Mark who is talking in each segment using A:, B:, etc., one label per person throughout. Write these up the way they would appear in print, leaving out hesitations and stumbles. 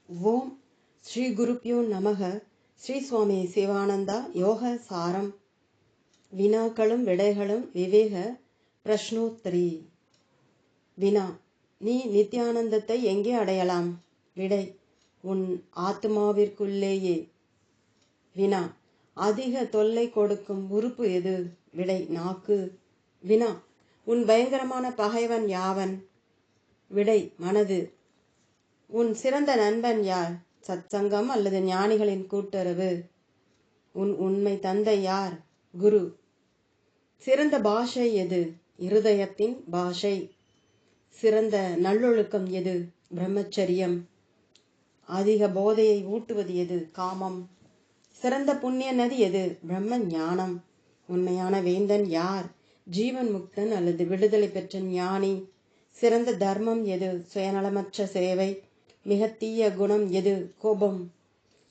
A: ஓம் ஸ்ரீ குருப்யோ நமக. ஸ்ரீ சுவாமி சிவானந்தா யோக சாரம். வினாக்களும் விடைகளும் விவேக பிரஷ்னோத்தரி. வினா: நீ நித்யானந்தத்தை எங்கே அடையலாம்? விடை: உன் ஆத்மாவிற்குள்ளேயே. வினா: அதிக தொல்லை கொடுக்கும் உறுப்பு எது? விடை: நாக்கு. வினா: உன் பயங்கரமான பகைவன் யாவன்? விடை: மனது. உன் சிறந்த நண்பன் யார்? சத்சங்கம் அல்லது ஞானிகளின் கூட்டுறவு? உன் உண்மை தந்தை யார்? குரு. சிறந்த பாஷை எது? இருதயத்தின் பாஷை. சிறந்த நல்லொழுக்கம் எது? பிரம்மச்சரியம். அதிக போதையை ஊட்டுவது எது? காமம். சிறந்த புண்ணிய நதி எது? பிரம்ம ஞானம். உண்மையான வேந்தன் யார்? ஜீவன் முக்தன் அல்லது விடுதலை பெற்ற ஞானி. சிறந்த தர்மம் எது? சுயநலமற்ற சேவை. மிக தீய குணம் எது? கோபம்.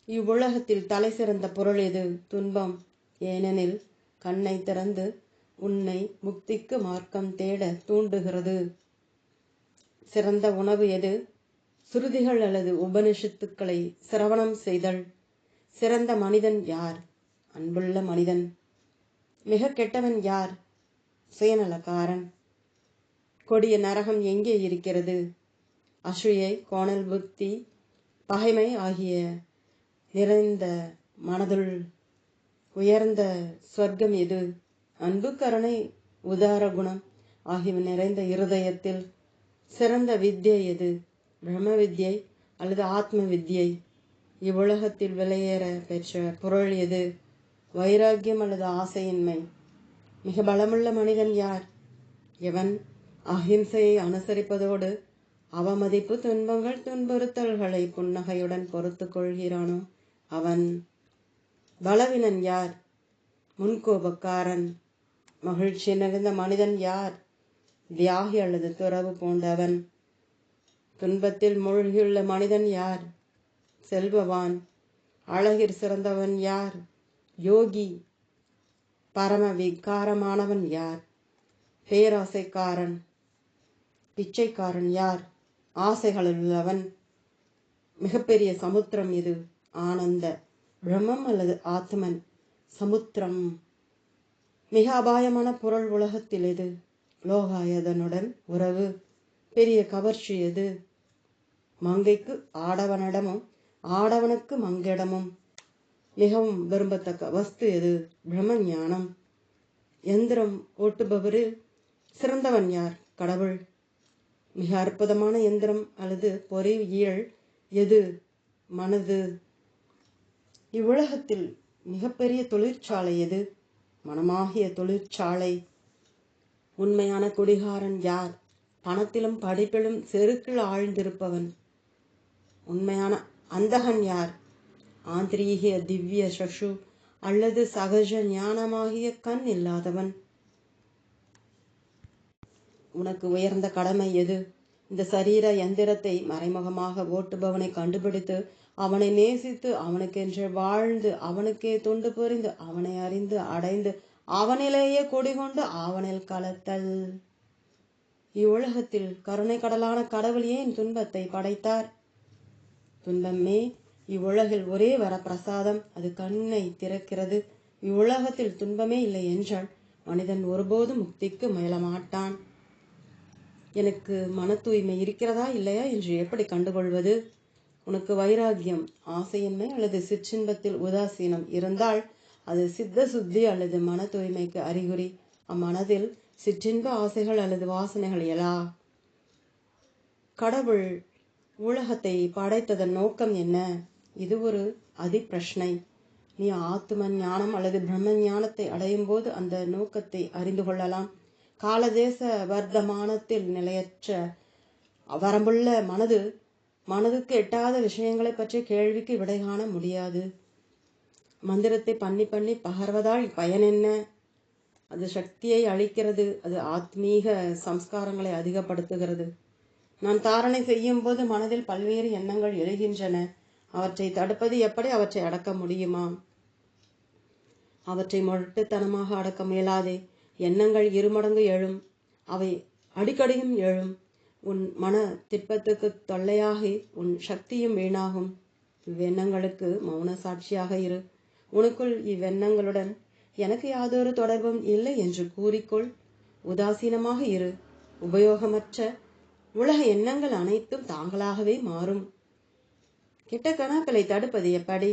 A: இவ்வுலகத்தில் தலை சிறந்த பொருள் எது? துன்பம். ஏனெனில் கண்ணை திறந்து உன்னை முக்திக்கு மார்க்கம் தேட தூண்டுகிறது. சிறந்த உணவு எது? சுருதிகள் அல்லது உபனிஷத்துக்களை சிரவணம் செய்தல். சிறந்த மனிதன் யார்? அன்புள்ள மனிதன். மிக கெட்டவன் யார்? சுயநலக்காரன். கொடிய நரகம் எங்கே இருக்கிறது? அசூயை, கோணல் புத்தி, பகைமை ஆகிய நிறைந்த மனதுள். உயர்ந்த சொர்க்கம் எது? அன்பு, கருணை, உதார குணம் ஆகியவை நிறைந்த இருதயத்தில். சிறந்த வித்யை எது? பிரம்ம வித்யை அல்லது ஆத்ம வித்யை. இவ்வுலகத்தில் விலையேற பெற்ற பொருள் எது? வைராக்கியம் அல்லது ஆசையின்மை. மிக பலமுள்ள மனிதன் யார்? எவன் அஹிம்சையை அனுசரிப்பதோடு அவமதிப்பு, துன்பங்கள், துன்புறுத்தல்களை புன்னகையுடன் பொறுத்து கொள்கிறானோ அவன். பலவீனன் யார்? முன்கோபக்காரன். மகிழ்ச்சி நிறைந்த மனிதன் யார்? தியாகி அல்லது துறவு பூண்டவன். துன்பத்தில் மூழ்கியுள்ள மனிதன் யார்? செல்வவான். அழகிற் சிறந்தவன் யார்? யோகி. பரம விகாரமானவன் யார்? பேராசைக்காரன். பிச்சைக்காரன் யார்? ஆசைகளில் உள்ளவன். மிகப்பெரிய சமுத்திரம் எது? ஆனந்த பிரம்மம் அல்லது ஆத்மன். சமுத்திரம். மிக அபாயமான பொருள் உலகத்தில் எது? லோகாயதனுடன் உறவு. பெரிய கவர்ச்சி எது? மங்கைக்கு ஆடவனிடமும் ஆடவனுக்கு மங்கிடமும். மிகவும் விரும்பத்தக்க வஸ்து எது? பிரம்ம ஞானம். எந்திரம் ஓட்டுபவரில் சிறந்தவன் யார்? கடவுள். மிக அற்புதமான எந்திரம் அல்லது பொறியியல் எது? மனது. இவ்வுலகத்தில் மிகப்பெரிய தொழிற்சாலை எது? மனமாகிய தொழிற்சாலை. உண்மையான குடிகாரன் யார்? பணத்திலும் படிப்பிலும் செருக்கில் ஆழ்ந்திருப்பவன். உண்மையான அந்தகன் யார்? ஆந்திரீக திவ்ய சசு அல்லது சகஜ ஞானமாகிய கண் இல்லாதவன். உனக்கு உயர்ந்த கடமை எது? இந்த சரீர எந்திரத்தை மறைமுகமாக ஓட்டுபவனை கண்டுபிடித்து அவனை நேசித்து அவனுக்கென்று வாழ்ந்து அவனுக்கே தொண்டு புரிந்து அவனை அறிந்து அடைந்து அவனிலேயே குடிகொண்டு அவனில் கலத்தல். இவ்வுலகத்தில் கருணை கடலான கடவுள் ஏன் துன்பத்தை படைத்தார்? துன்பமே இவ்வுலகில் ஒரே வரப்பிரசாதம். அது கண்ணை திறக்கிறது. இவ்வுலகத்தில் துன்பமே இல்லை என்றால் மனிதன் ஒருபோதும் முக்திக்கு முயலமாட்டான். எனக்கு மன தூய்மை இருக்கிறதா இல்லையா என்று எப்படி கண்டுகொள்வது? உனக்கு வைராகியம், ஆசையின்மை அல்லது சிற்றின்பத்தில் உதாசீனம் இருந்தால் அது சித்த சுத்தி அல்லது மன தூய்மைக்கு அறிகுறி. அம்மனதில் சிற்றின்ப ஆசைகள் அல்லது வாசனைகள் எழா. கடவுள் உலகத்தை படைத்ததன் நோக்கம் என்ன? இது ஒரு அதிப்பிரஷ்னை. நீ ஆத்ம ஞானம் அல்லது பிரம்ம ஞானத்தை அடையும் போது அந்த நோக்கத்தை அறிந்து கொள்ளலாம். காலதேச வர்த்தமானத்தில் நிலையற்ற வரம்புள்ள மனதுக்கு எட்டாத விஷயங்களை பற்றி கேள்விக்கு விடை காண முடியாது. மந்திரத்தை பண்ணி பண்ணி பகர்வதால் பயன் என்ன? அது சக்தியை அளிக்கிறது. அது ஆத்மீக சம்ஸ்காரங்களை அதிகப்படுத்துகிறது. நான் தாரணை செய்யும் போது மனதில் பல்வேறு எண்ணங்கள் எழுகின்றன. அவற்றை தடுப்பது எப்படி? அவற்றை அடக்க முடியுமா? அவற்றை முரட்டுத்தனமாக அடக்க முயலாதே. எண்ணங்கள் இருமடங்கு எழும். அவை அடிக்கடியும் எழும். உன் மன திட்பத்துக்கு தொல்லையாகி உன் சக்தியும் வீணாகும். இவ்வெண்ணங்களுக்கு மௌன சாட்சியாக இரு. உனக்குள் இவ்வெண்ணங்களுடன் எனக்கு யாதொரு தொடர்பும் இல்லை என்று கூறிக்கொள். உதாசீனமாக இரு. உபயோகமற்ற உலக எண்ணங்கள் அனைத்தும் தாங்களாகவே மாறும். கெட்ட கணக்களை தடுப்பது எப்படி?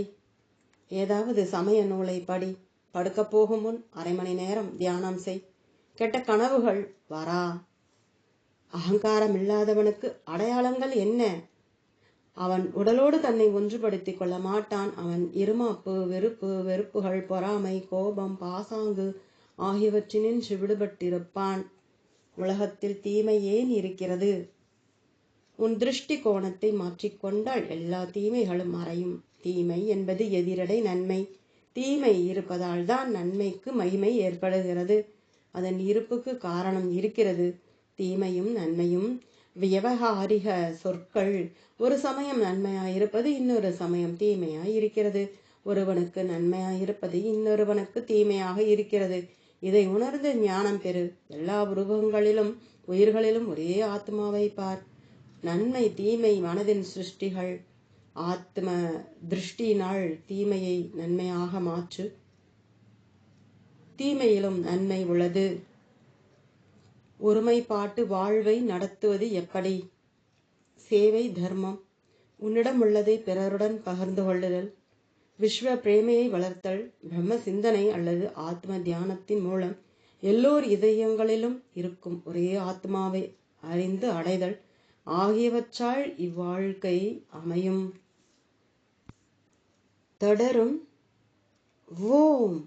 A: ஏதாவது சமய நூலை படி. படுக்க போகும் முன் 1/2 மணி நேரம் தியானம் செய். கெட்ட கனவுகள் வரா. அகங்காரம் இல்லாதவனுக்கு அடையாளங்கள் என்ன? அவன் உடலோடு தன்னை ஒன்றுபடுத்திக் கொள்ள மாட்டான். அவன் இருமாப்பு, வெறுப்புகள், பொறாமை, கோபம், பாசாங்கு ஆகியவற்றினின்று விடுபட்டிருப்பான். உலகத்தில் தீமை ஏன் இருக்கிறது? உன் திருஷ்டி கோணத்தை மாற்றிக்கொண்டால் எல்லா தீமைகளும் மறையும். தீமை என்பது எதிரடை நன்மை. தீமை இருப்பதால் தான் நன்மைக்கு மகிமை ஏற்படுகிறது. அதன் இருப்புக்கு காரணம் இருக்கிறது. தீமையும் நன்மையும் வியவகாரிக சொற்கள். ஒரு சமயம் நன்மையாயிருப்பது இன்னொரு சமயம் தீமையாயிருக்கிறது. ஒருவனுக்கு நன்மையாயிருப்பது இன்னொருவனுக்கு தீமையாக இருக்கிறது. இதை உணர்ந்து ஞானம் பெறு. எல்லா உருவங்களிலும் உயிர்களிலும் ஒரே ஆத்மாவை பார். நன்மை தீமை மனதின் சிருஷ்டிகள். ஆத்ம திருஷ்டியினால் தீமையை நன்மையாக மாற்று. தீமையிலும் நன்மை உள்ளது. ஒருமைப்பாட்டு வாழ்வை நடத்துவது எப்படி? சேவை தர்மம். உன்னிடம் உள்ளதை பிறருடன் பகிர்ந்து கொள்ளுதல். விஸ்வ பிரேமையை வளர்த்தல். பிரம்ம சிந்தனை அல்லது ஆத்ம தியானத்தின் மூலம் எல்லோர் இதயங்களிலும் இருக்கும் ஒரே ஆத்மாவை அறிந்து அடைதல் ஆகியவற்றால் இவ்வாழ்க்கை அமையும். தொடரும். ஓம்.